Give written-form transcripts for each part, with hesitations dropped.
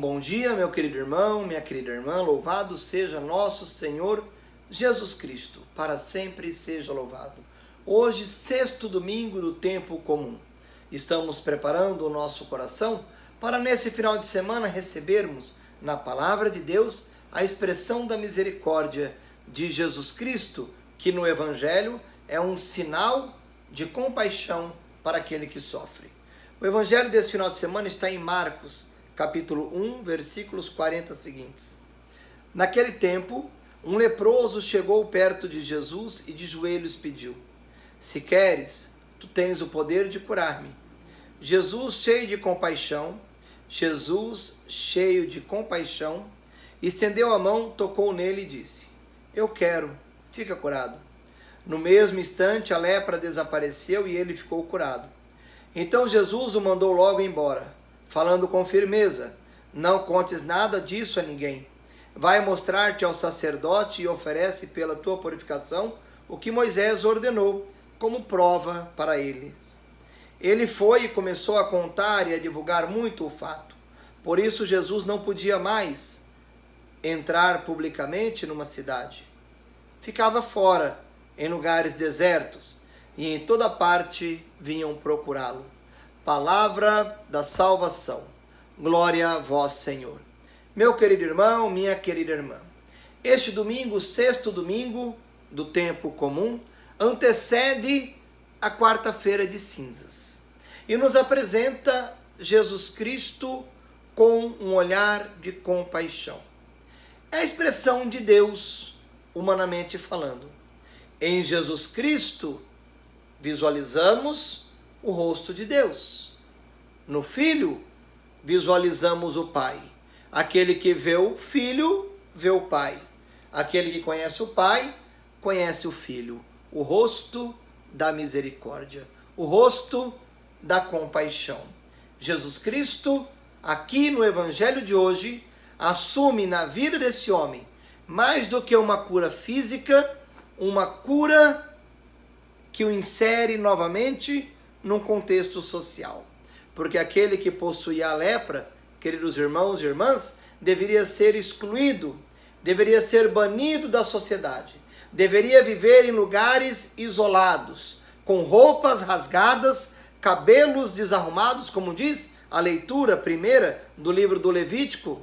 bom dia, meu querido irmão, minha querida irmã. Louvado seja nosso Senhor Jesus Cristo, para sempre seja louvado. Hoje, sexto domingo do tempo comum. Estamos preparando o nosso coração para nesse final de semana recebermos na palavra de Deus a expressão da misericórdia de Jesus Cristo, que no Evangelho é um sinal de compaixão para aquele que sofre. O Evangelho desse final de semana está em Marcos, capítulo 1, versículos 40 seguintes. Naquele tempo, um leproso chegou perto de Jesus e de joelhos pediu: "Se queres, tu tens o poder de curar-me." Jesus, cheio de compaixão, estendeu a mão, tocou nele e disse: "Eu quero, fica curado." No mesmo instante, a lepra desapareceu e ele ficou curado. Então Jesus o mandou logo embora, falando com firmeza: "Não contes nada disso a ninguém. Vai mostrar-te ao sacerdote e oferece pela tua purificação o que Moisés ordenou, como prova para eles." Ele foi e começou a contar e a divulgar muito o fato. Por isso Jesus não podia mais entrar publicamente numa cidade. Ficava fora, em lugares desertos, e em toda parte vinham procurá-lo. Palavra da salvação. Glória a vós, Senhor. Meu querido irmão, minha querida irmã, este domingo, sexto domingo do tempo comum, antecede a quarta-feira de cinzas e nos apresenta Jesus Cristo com um olhar de compaixão. É a expressão de Deus, humanamente falando. Em Jesus Cristo, visualizamos o rosto de Deus. No Filho, visualizamos o Pai. Aquele que vê o Filho, vê o Pai. Aquele que conhece o Pai, conhece o Filho. O rosto da misericórdia, o rosto da compaixão. Jesus Cristo, aqui no Evangelho de hoje, assume na vida desse homem, mais do que uma cura física, uma cura que o insere novamente num contexto social. Porque aquele que possuía a lepra, queridos irmãos e irmãs, deveria ser excluído, deveria ser banido da sociedade, deveria viver em lugares isolados, com roupas rasgadas, cabelos desarrumados, como diz a leitura primeira do livro do Levítico,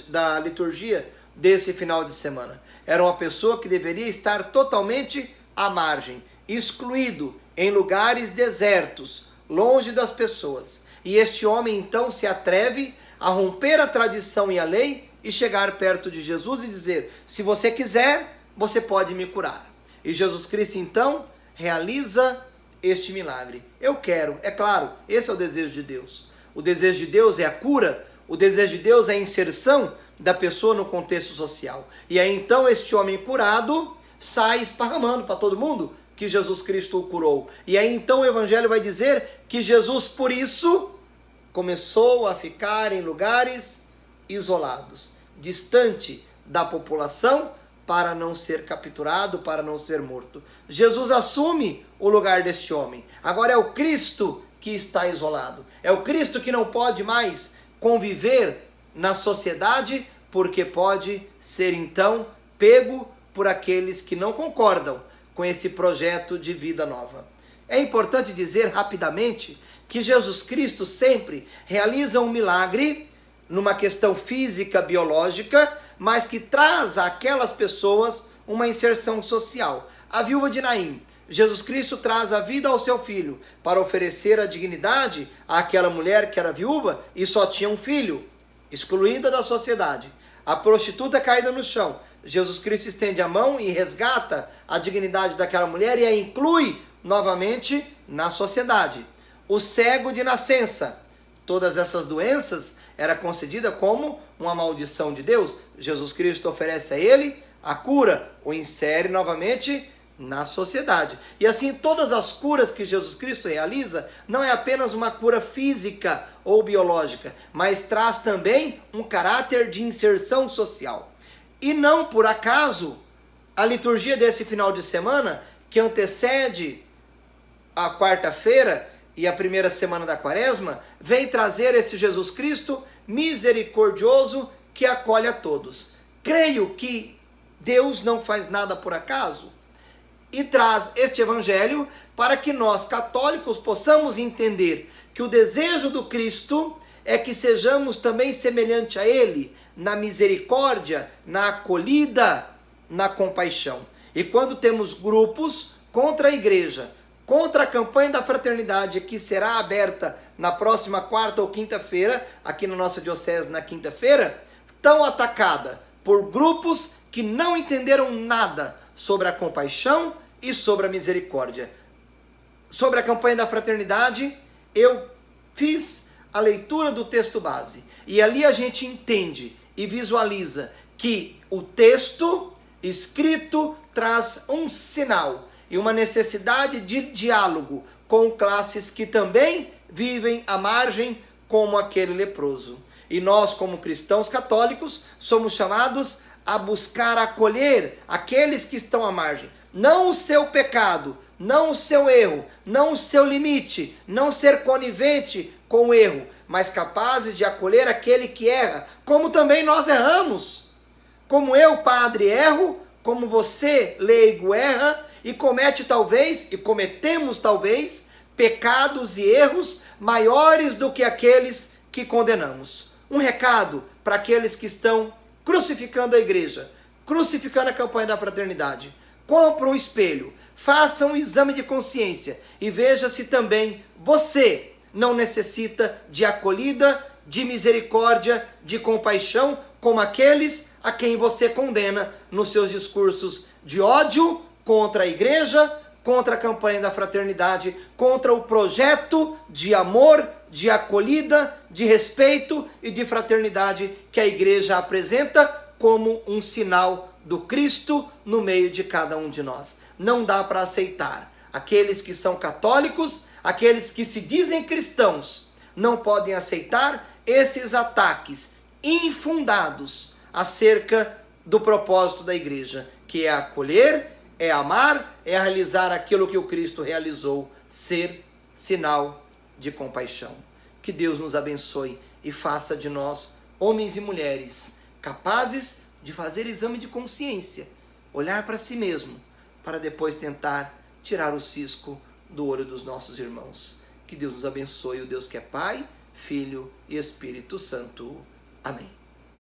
da liturgia desse final de semana. Era uma pessoa que deveria estar totalmente à margem, excluído, em lugares desertos, longe das pessoas. E este homem então se atreve a romper a tradição e a lei e chegar perto de Jesus e dizer: "Se você quiser, você pode me curar." E Jesus Cristo então realiza este milagre. Eu quero, é claro, esse é o desejo de Deus. O desejo de Deus é a cura, o desejo de Deus é a inserção da pessoa no contexto social. E aí então este homem curado sai esparramando para todo mundo que Jesus Cristo o curou. E aí então o Evangelho vai dizer que Jesus, por isso, começou a ficar em lugares isolados, distante da população, para não ser capturado, para não ser morto. Jesus assume o lugar deste homem. Agora é o Cristo que está isolado. É o Cristo que não pode mais conviver na sociedade, porque pode ser então pego por aqueles que não concordam com esse projeto de vida nova. É importante dizer rapidamente que Jesus Cristo sempre realiza um milagre numa questão física, biológica, mas que traz àquelas pessoas uma inserção social. A viúva de Naim, Jesus Cristo traz a vida ao seu filho para oferecer a dignidade àquela mulher que era viúva e só tinha um filho, excluída da sociedade. A prostituta caída no chão, Jesus Cristo estende a mão e resgata a dignidade daquela mulher e a inclui novamente na sociedade. O cego de nascença, todas essas doenças era concedida como uma maldição de Deus. Jesus Cristo oferece a ele a cura, o insere novamente na sociedade. E assim, todas as curas que Jesus Cristo realiza não é apenas uma cura física ou biológica, mas traz também um caráter de inserção social. E não por acaso, a liturgia desse final de semana, que antecede a quarta-feira e a primeira semana da Quaresma, vem trazer esse Jesus Cristo misericordioso que acolhe a todos. Creio que Deus não faz nada por acaso e traz este evangelho para que nós, católicos, possamos entender que o desejo do Cristo é que sejamos também semelhante a Ele, na misericórdia, na acolhida, na compaixão. E quando temos grupos contra a igreja, contra a campanha da fraternidade, que será aberta na próxima quarta ou quinta-feira, aqui na nossa diocese na quinta-feira, tão atacada por grupos que não entenderam nada sobre a compaixão e sobre a misericórdia. Sobre a campanha da fraternidade, eu fiz a leitura do texto base, e ali a gente entende e visualiza que o texto escrito traz um sinal e uma necessidade de diálogo com classes que também vivem à margem, como aquele leproso. E nós, como cristãos católicos, somos chamados a buscar acolher aqueles que estão à margem. Não o seu pecado, não o seu erro, não o seu limite, não ser conivente com o erro, mas capazes de acolher aquele que erra, como também nós erramos. Como eu, padre, erro, como você, leigo, erra e comete talvez, e cometemos talvez, pecados e erros maiores do que aqueles que condenamos. Um recado para aqueles que estão crucificando a igreja, crucificando a campanha da fraternidade. Compre um espelho, faça um exame de consciência e veja se também você não necessita de acolhida, de misericórdia, de compaixão, como aqueles a quem você condena nos seus discursos de ódio contra a igreja, contra a campanha da fraternidade, contra o projeto de amor, de acolhida, de respeito e de fraternidade que a igreja apresenta como um sinal do Cristo no meio de cada um de nós. Não dá para aceitar. Aqueles que são católicos, aqueles que se dizem cristãos, não podem aceitar esses ataques infundados acerca do propósito da igreja, que é acolher, é amar, é realizar aquilo que o Cristo realizou, ser sinal de compaixão. Que Deus nos abençoe e faça de nós homens e mulheres capazes de fazer exame de consciência, olhar para si mesmo, para depois tentar tirar o cisco do olho dos nossos irmãos. Que Deus nos abençoe, o Deus que é Pai, Filho e Espírito Santo. Amém.